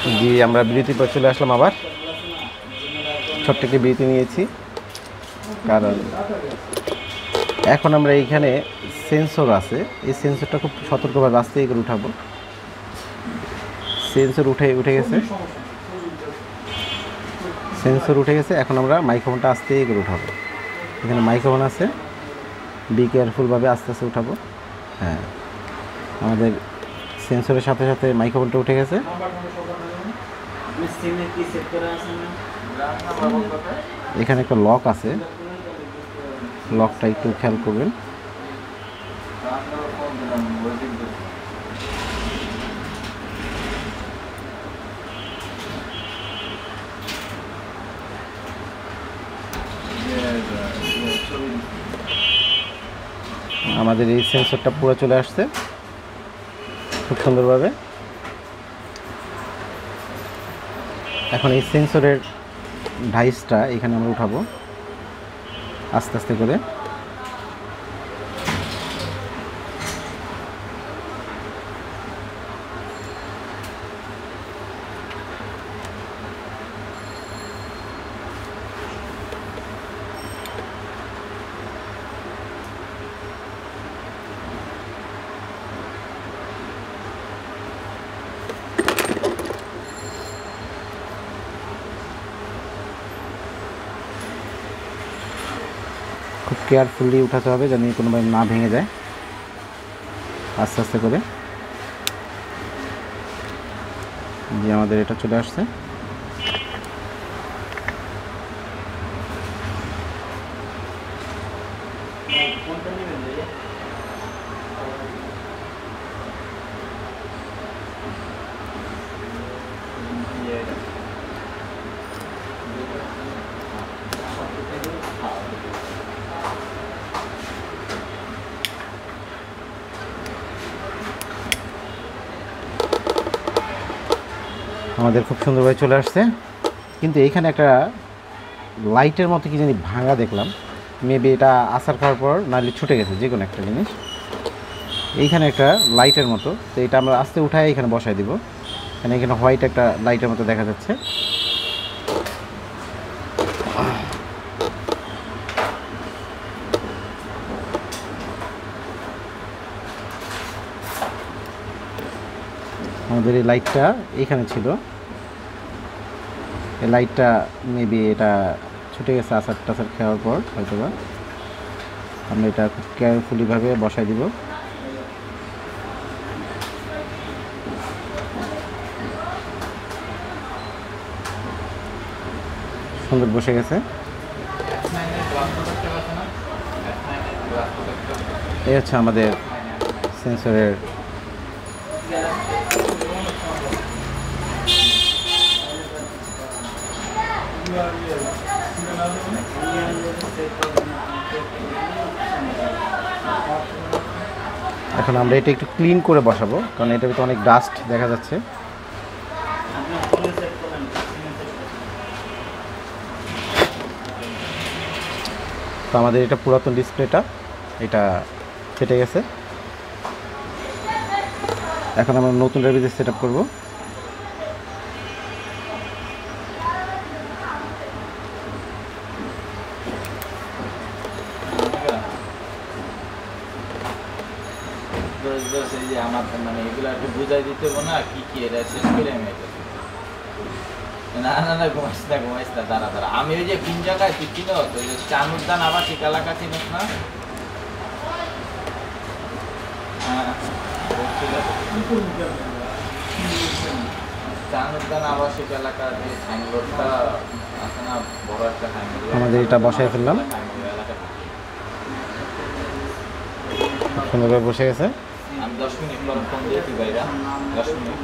জি আমরা বিরতির পর চলে আসলাম আবার ছোট্ট একটি বিরতি নিয়েছি কারণ এখন আমরা এইখানে সেন্সর আছে এই সেন্সরটা খুব সতর্কভাবে আস্তে করে উঠাবো সেন্সর উঠে গেছে এখন আমরা মাইক্রোফোনটা আস্তে করে উঠাবো এখানে মাইক্রোফোন আছে বি কেয়ারফুলভাবে আস্তে আস্তে উঠাবো হ্যাঁ আমাদের সেন্সরের সাথে সাথে মাইক্রোফোনটা উঠে গেছে এখানে একটা লক আছে লকটা একটু খেয়াল করবেন আমাদের এই সেন্সরটা পুরো চলে আসছে খুব সুন্দরভাবে এখন এই সেন্সরের ডাইসটা এখানে আমরা উঠাবো আস্তে আস্তে করে খুব কেয়ারফুলি উঠাতে হবে যেন কোনোভাবে না ভেঙে যায় আস্তে আস্তে করে যে আমাদের এটা চলে আসছে আমাদের খুব সুন্দরভাবে চলে আসছে কিন্তু এইখানে একটা লাইটের মতো কি জানি ভাঙা দেখলাম মেবি এটা আসার খাওয়ার পর নাহলে ছুটে গেছে যে কোনো একটা জিনিস এইখানে একটা লাইটের মতো তো এটা আমরা আস্তে উঠায় এখানে বসাই দিব কারণ এখানে হোয়াইট একটা লাইটের মতো দেখা যাচ্ছে আমাদের এই লাইটটা এখানে ছিল এই লাইটটা মেবি এটা ছুটে গেছে আসার টাসার খাওয়ার পর হয়তো বা আমরা এটা খুব কেয়ারফুলিভাবে বসাই দিব সুন্দর বসে গেছে এই হচ্ছে আমাদের সেন্সরের এখন আমরা এটা একটু ক্লিন করে বসাবো কারণ এটার ভিতরে অনেক ডাস্ট দেখা যাচ্ছে তো আমাদের এটা পুরাতন ডিসপ্লেটা এটা ফেটে গেছে এখন আমরা নতুন রেভিজে সেট আপ করবো আমার মানে এগুলো একটু বুঝাই দিতে হবে না কি কি এটা শেষ করে আমি না না না ঘুমাইস না দাঁড়া আমি ওই যে কোন জায়গায় তুই চিনো ওই যে চানুরদান আবার ঠিক এলাকা চিনিস না চানুরদান আবাসিক এলাকা যে সাইনবোর্ডটা আছে না বড় একটা সাইনবোর্ড আমাদের এটা বসাই ফেললাম সুন্দরভাবে বসে গেছে আমি 10 মিনিট পর ফোন দিয়েছি ভাইরা 10 মিনিট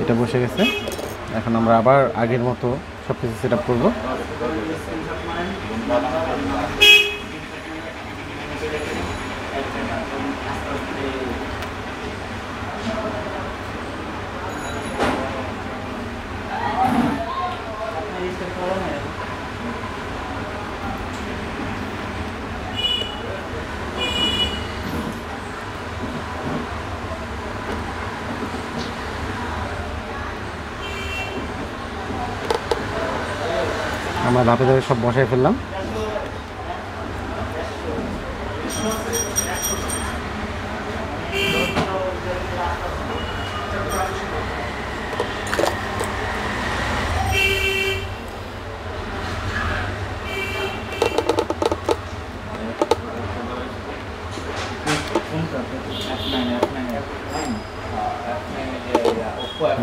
এটা বসে গেছে এখন আমরা আবার আগের মতো সব কিছু সেট আপ করবো আমরা ধাপে ধাপে সব বসায় ফেললাম।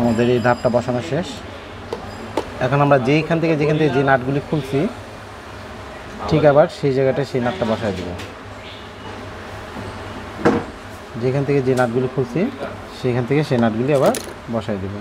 আমাদের এই ধাপটা বসানো শেষ। এখন আমরা যেখান থেকে যে নাটগুলি খুলছি ঠিক আবার সেই জায়গাটায় সেই নাটটা বসায় দেব। যেখান থেকে যে নাটগুলি খুলছি সেখান থেকে সেই নাটগুলি আবার বসায় দেব।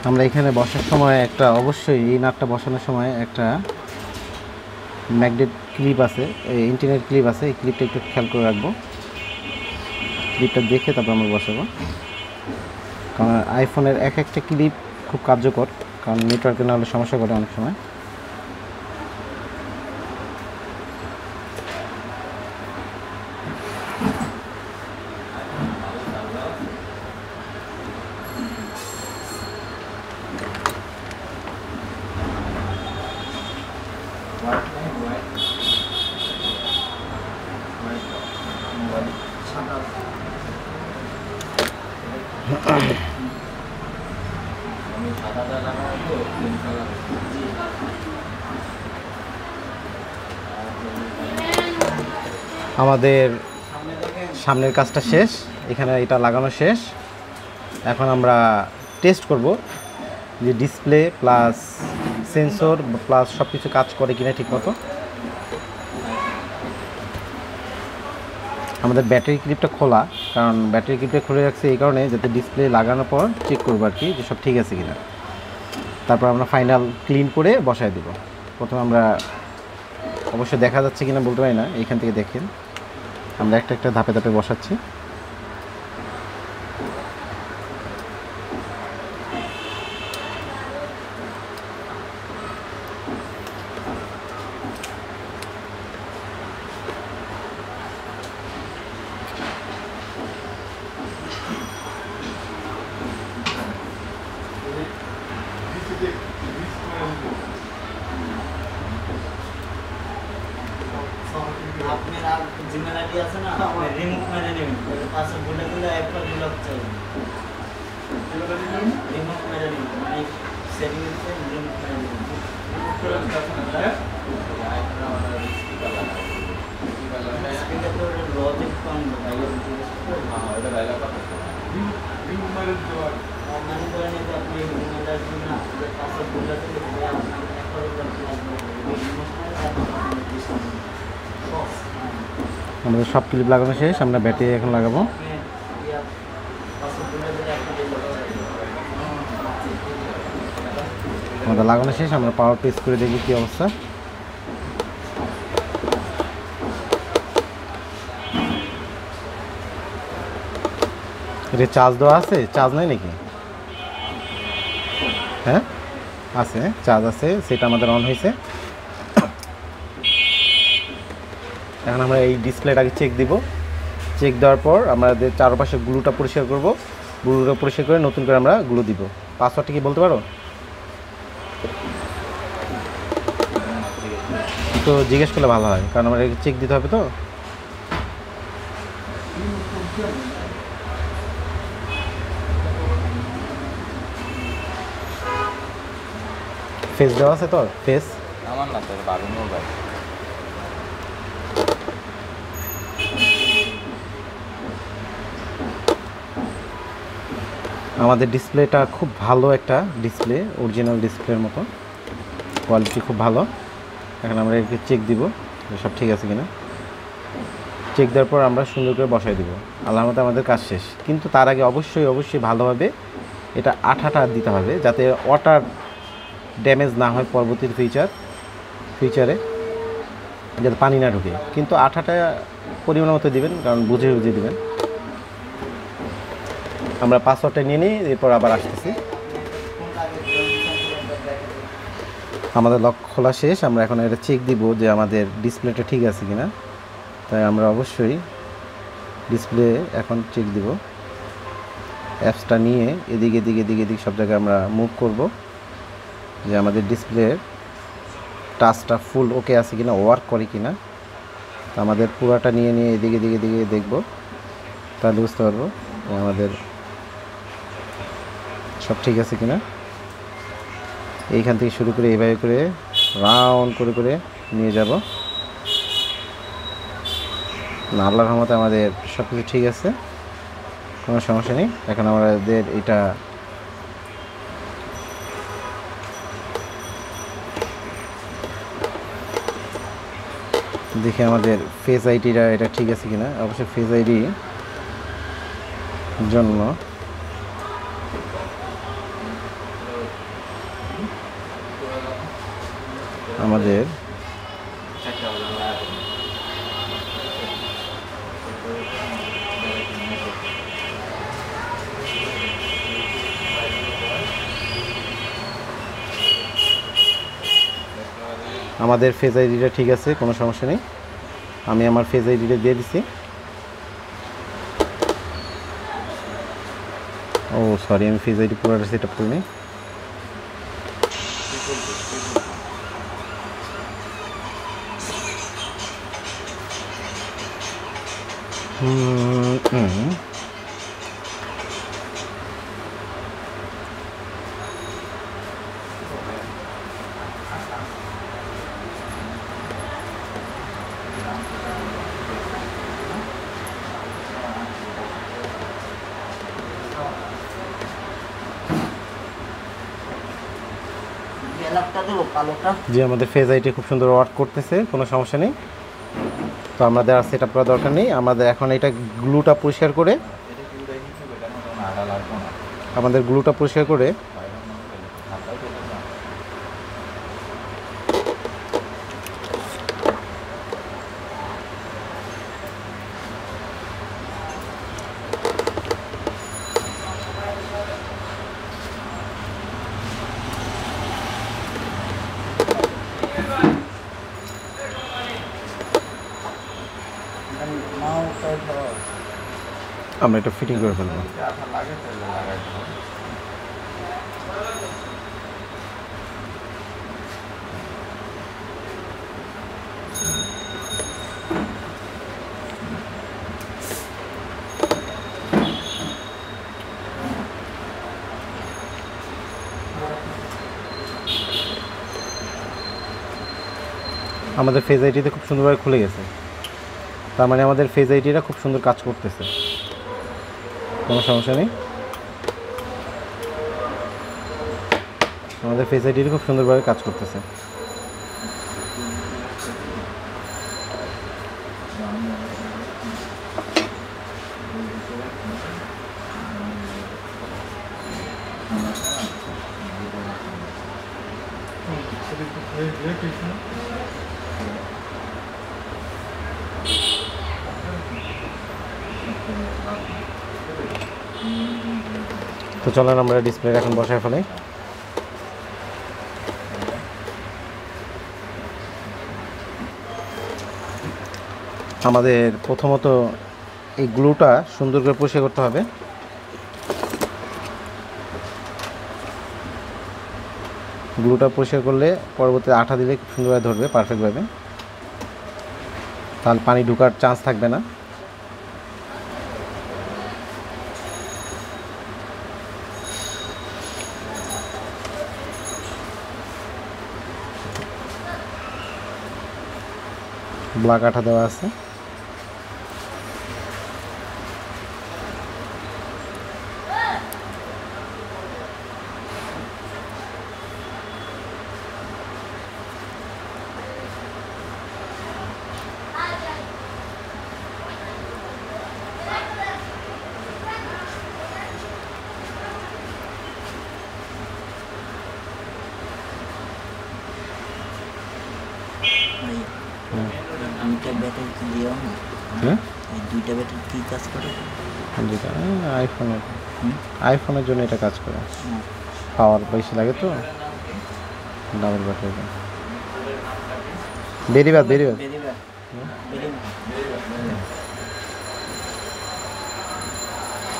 আমরা এখানে বসার সময় একটা অবশ্যই এই নাটটা বসানোর সময় একটা ম্যাগনেট ক্লিপ আছে, ইন্টারনেট ক্লিপ আছে, এই ক্লিপটা একটু খেয়াল করে রাখবো। ক্লিপটা দেখে তারপর আমরা বসাবো, কারণ আইফোনের এক একটা ক্লিপ খুব কার্যকর, কারণ নেটওয়ার্কে না হলে সমস্যা করে অনেক সময়। আমাদের সামনের কাজটা শেষ, এখানে এটা লাগানো শেষ। এখন আমরা টেস্ট করব যে ডিসপ্লে প্লাস সেন্সর প্লাস সব কিছু কাজ করে কিনা ঠিক মতো। আমাদের ব্যাটারি ক্লিপটা খোলা, কারণ ব্যাটারি ক্লিপটা খুলে রাখছে এই কারণে যাতে ডিসপ্লে লাগানোর পর চেক করবো আর কি যে সব ঠিক আছে কিনা। তারপর আমরা ফাইনাল ক্লিন করে বসায় দেব। প্রথমে আমরা অবশ্যই দেখা যাচ্ছে কিনা বলতে পারি না, এইখান থেকে দেখেন আমরা একটা একটা ধাপে ধাপে বসাচ্ছি। আপনার জিমেল আইডি আছে না, আপনি রিমুভ করে নেবেন, পাসওয়ার্ড ভুলে গেলে একবার ব্লক চাইবে, রিমুভ করে নেবেন, মানে সেটিং এ রিমুভ করে নেবেন। স্পিকার তো লজিক কম ভাইয়া, এটা ডায়লগ কথা রিমুভ করে দেওয়া মানে করে নিতে আপনি জিমেল আইডি না পাসওয়ার্ড ভুলে গেলে আপনাকে একবার ব্লক লাগবে, রিমুভ করে আপনি আমাদের সব ক্লিপ লাগানো শেষ, আমরা ব্যাটারি এখন লাগাবো। আমাদের লাগানো শেষ, আমরা পাওয়ার প্রেস করে দেখি কি অবস্থা। এটা চার্জ দেওয়া আছে, চার্জ নাই নাকি? হ্যাঁ আছে, চার্জ আছে, সেটা আমাদের অন হয়েছে। এখন আমরা এই ডিসপ্লেটাকে চেক দিব, চেক দেওয়ার পর আমাদের চারপাশে গ্লুটা পরিষ্কার করব, গ্লুটা পরিষ্কার করে নতুন করে আমরা গ্লু দিব। পাসওয়ার্ডটা কি বলতে পারো? একটু জিজ্ঞেস করলে ভালো হয়, কারণ আমার চেক দিতে হবে তো। ফেস দেওয়া আছে তো, ফেস আমার না তোর বাবু মোবাইল। আমাদের ডিসপ্লেটা খুব ভালো একটা ডিসপ্লে, অরিজিনাল ডিসপ্লের মতো, কোয়ালিটি খুব ভালো। এখন আমরা একে চেক দিব যে সব ঠিক আছে কিনা। চেক দেওয়ার পর আমরা সুন্দর করে বসাই দিব, আল্লাহর মতো আমাদের কাজ শেষ। কিন্তু তার আগে অবশ্যই ভালোভাবে এটা আঠাটা দিতে হবে, যাতে ওয়াটার ড্যামেজ না হয় পরবর্তী ফিউচারে, যাতে পানি না ঢুকে। কিন্তু আঠাটা পরিমাণ মতো দিবেন, কারণ বুঝে দিবেন। আমরা পাসওয়ার্ডটা নিয়ে নিই, এরপর আবার আসতেছি। আমাদের লক খোলা শেষ। আমরা এখন এটা চেক দিব যে আমাদের ডিসপ্লেটা ঠিক আছে কিনা। তাই আমরা অবশ্যই ডিসপ্লে এখন চেক দিব। অ্যাপসটা নিয়ে এদিকে সব জায়গায় আমরা মুভ করব, যে আমাদের ডিসপ্লের টাচটা ফুল ওকে আছে কিনা, ওয়ার্ক করে কিনা। তো আমাদের পুরাটা নিয়ে এদিকে দেখব, তাহলে বুঝতে পারবো যে আমাদের সব ঠিক আছে কিনা। এইখান থেকে শুরু করে এইভাবে করে রাউন্ড করে নিয়ে যাব। আল্লাহর রহমতে আমাদের সব কিছু ঠিক আছে, কোনো সমস্যা নেই। এখন আমাদের এটা দেখে আমাদের ফেস আইডিটা এটা ঠিক আছে কিনা। অবশ্যই ফেস আইডি জন্য আমাদের ফেস আইডিটা ঠিক আছে, কোনো সমস্যা নেই। আমি আমার ফেস আইডিটা দিয়ে দিছি। ও সরি, আমি ফেস আইডি পুরোটা সেট আপ করিনি। জি, আমাদের ফেস আইডি খুব সুন্দর ওয়ার্ক করতেছে, কোনো সমস্যা নেই। তো আমাদের আর সেট আপ করার দরকার নেই। আমাদের এখন এটা গ্লুটা পরিষ্কার করে, আমরা এটা ফিটিং করে ফেলবো। আমাদের ফেস আইডিতে খুব সুন্দরভাবে খুলে গেছে, তার মানে আমাদের ফেস আইডিটা খুব সুন্দর কাজ করতেছে, কোনো সমস্যা নেই। আমাদের ফেস আইডিটা খুব সুন্দরভাবে কাজ করতেছে। তো চলেন আমরা ডিসপ্লে এখন বসায় ফেলাই। আমাদের প্রথমত এই গ্লুটা সুন্দর করে পরিষ্কার করতে হবে। গ্লুটা পরিষ্কার করলে পরবর্তীতে আঠা দিলে খুব সুন্দরভাবে ধরবে, পারফেক্টভাবে। তাহলে পানি ঢোকার চান্স থাকবে না। ব্ল্যাক আঠা দেওয়া আছে। দুইটা ব্যাটারি কি দেওয়া না? হ্যাঁ, এই দুইটা ব্যাটারি কি কাজ করে? যেটা আইফোনের জন্য এটা কাজ করে। পাওয়ার বেশি লাগে তো, ডাবল ব্যাটারি। বেরিবাদ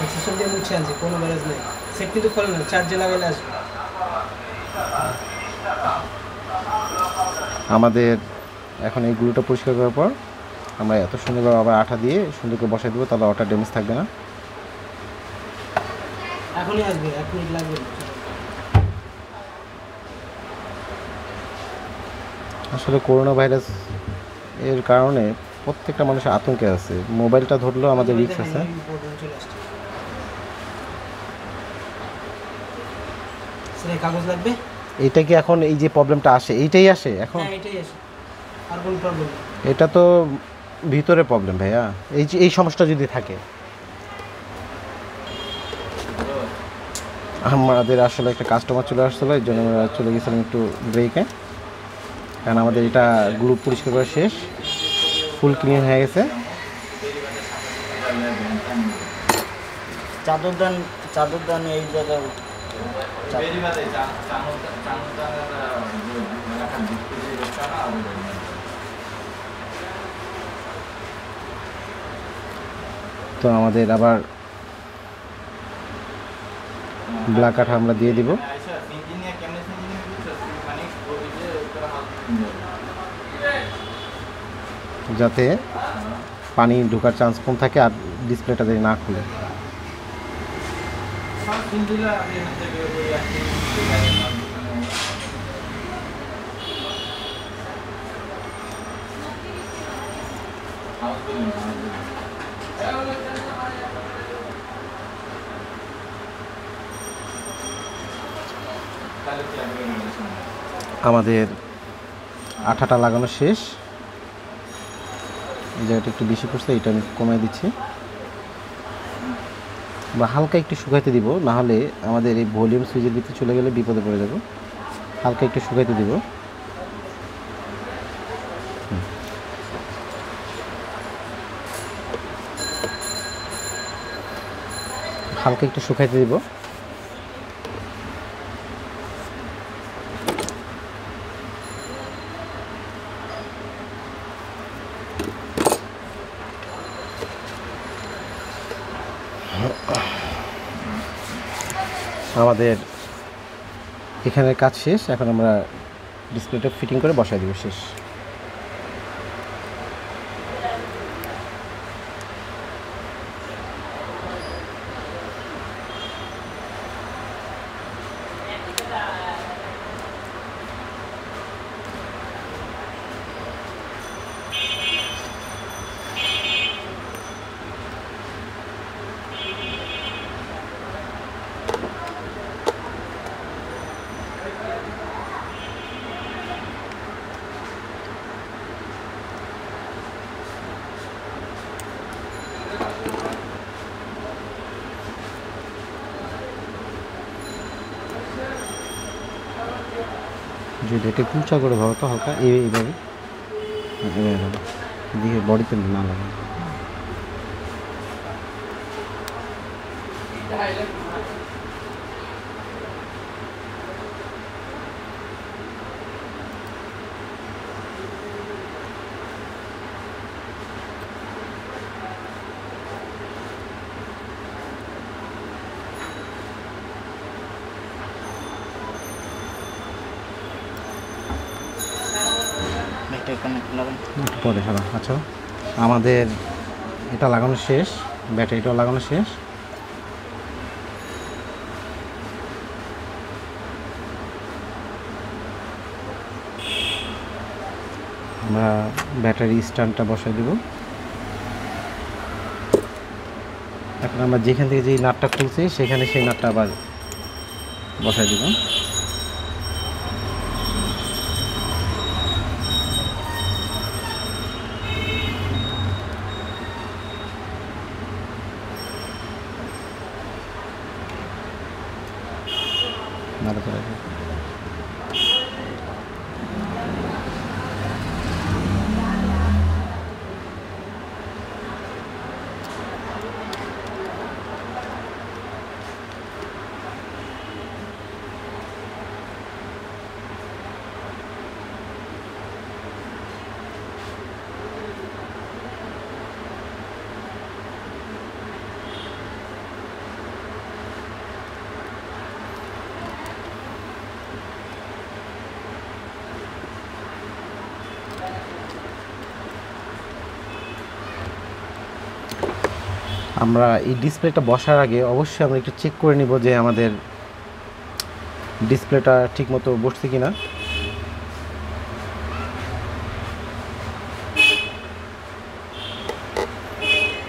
এক্সেসর দিয়ে মুছে আনছি, কোনো ব্যালেন্স নেই। সেট কিন্তু খোলে না, চার্জে লাগালে আসবে। আমাদের এখন এই গুঁড়োটা পরিষ্কার করার পর আমরা এত সুন্দরভাবে আবার আঠা দিয়ে সুন্দর করে বসাই দেবো, তাহলে ওটা ড্যামেজ থাকবে না। এখনই আসবে, 1 মিনিট লাগবে। আসলে করোনা ভাইরাস এর কারণে প্রত্যেকটা মানুষের আতঙ্কে আছে। মোবাইলটা ধরলেও আমাদের রিস্ক আছে। স্যার কাগজ লাগবে? এইটা কি এখন এই যে প্রবলেমটা আসে এইটাই আসে এখন? হ্যাঁ এটাই আসে, আর কোনো প্রবলেম নেই। এটা তো ভিতরে প্রবলেম ভাইয়া, এই সমস্যা যদি থাকে। আমাদের আসলে একটা কাস্টমার চলে আসছিলো, এই জন্য আমরা চলে গেছিলাম একটু ব্রেকে, কারণ আমাদের এটা গ্রুপ পরিষ্কার করা শেষ, ফুল ক্লিন হয়ে গেছে। চাদর দান এই জায়গায় তো আমাদের আবার ব্ল্যাক আঠা আমরা দিয়ে দিব, যাতে পানি ঢোকার চান্স কম থাকে আর ডিসপ্লেটা যদি না খুলে। আমাদের আঠাটা লাগানো শেষ। এই জায়গাটা একটু বেশি পড়ছে, এটা আমি কমাই দিচ্ছি বা হালকা একটু শুকাইতে দিব, না হলে আমাদের এই ভলিউম সুইচের ভিতরে চলে গেলে বিপদে পড়ে যাব। হালকা একটু শুকাইতে দিব। হালকা একটু শুকাইতে দিব। আমাদের এখানের কাজ শেষ, এখন আমরা ডিসপ্লেটা ফিটিং করে বসাই দেব, শেষ। যদি এটা কুচা করে ভাবো তো হালকা এইভাবে দিয়ে বডিতে না লাগে। এটা কানেক্ট লাগান একটু পরে সারা। আচ্ছা আমাদের এটা লাগানো শেষ, ব্যাটারিটাও লাগানো শেষ। আমরা ব্যাটারি স্ট্যান্ডটা বসাই দেব। এখন আমরা যেখান থেকে যেই নাটটা খুলছি সেখানে সেই নাটটা আবার বসাই দেব। আমরা এই ডিসপ্লেটা বসার আগে অবশ্যই আমরা একটু চেক করে নিব যে আমাদের ডিসপ্লেটা ঠিকমতো বসছে কিনা।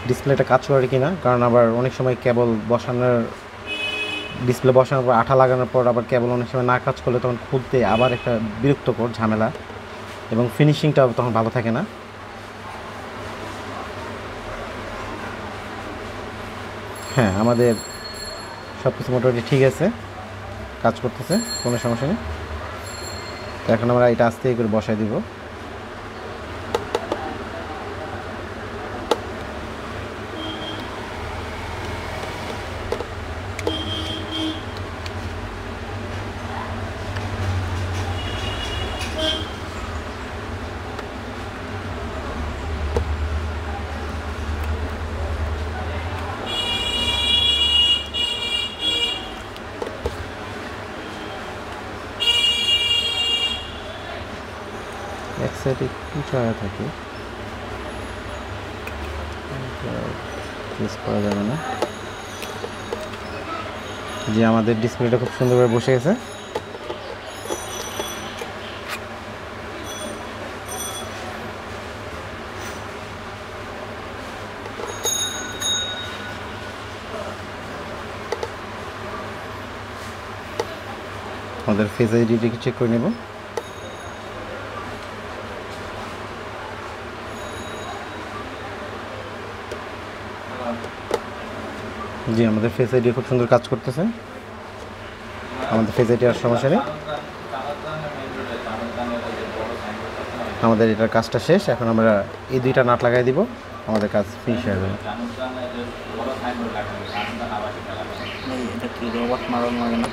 ডিসপ্লেটা কাজ করে কিনা, কারণ আবার অনেক সময় কেবল বসানোর ডিসপ্লে বসানোর পর আঠা লাগানোর পর আবার কেবল অনেক সময় না কাজ করলে তখন খুলতে আবার একটা বিরক্তকর ঝামেলা, এবং ফিনিশিংটাও তখন ভালো থাকে না। হ্যাঁ, আমাদের সব কিছু মোটামুটি ঠিক আছে, কাজ করতেছে, কোনো সমস্যা নেই। তো এখন আমরা এটা আস্তে করে বসাই দিব। এক সাইডে একটু ছায়া থাকে, প্রেস করা যাবে না। যে আমাদের ডিসপ্লেটা খুব সুন্দরভাবে বসে গেছে। আমাদের ফেস আইডিটাকে চেক করে নেব। জি, আমাদের ফেস আইডি খুব সুন্দর কাজ করতেছে। আমাদের ফেস আইডি আর সমস্যা নেই। আমাদের এটার কাজটা শেষ। এখন আমরা এই দুইটা নাট লাগাই দিব, আমাদের কাজ ফিনিশ হয়ে যাবে। এটা কি রোবট মারানো লাগে না?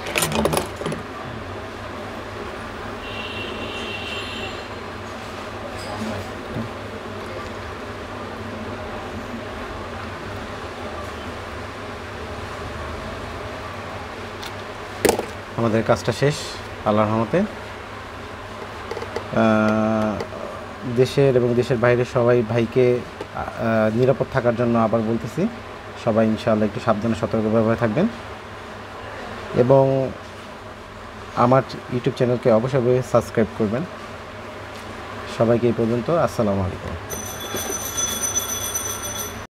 আমাদের কাজটা শেষ আল্লাহর রহমতে। দেশের এবং দেশের বাইরে সবাই ভাইকে নিরাপদ থাকার জন্য আবার বলতেছি, সবাই ইনশাআল্লাহ একটু সাবধানে সতর্কভাবে থাকবেন, এবং আমার ইউটিউব চ্যানেলকে অবশ্যই সাবস্ক্রাইব করবেন। সবাইকে এই পর্যন্ত, আসসালামু আলাইকুম।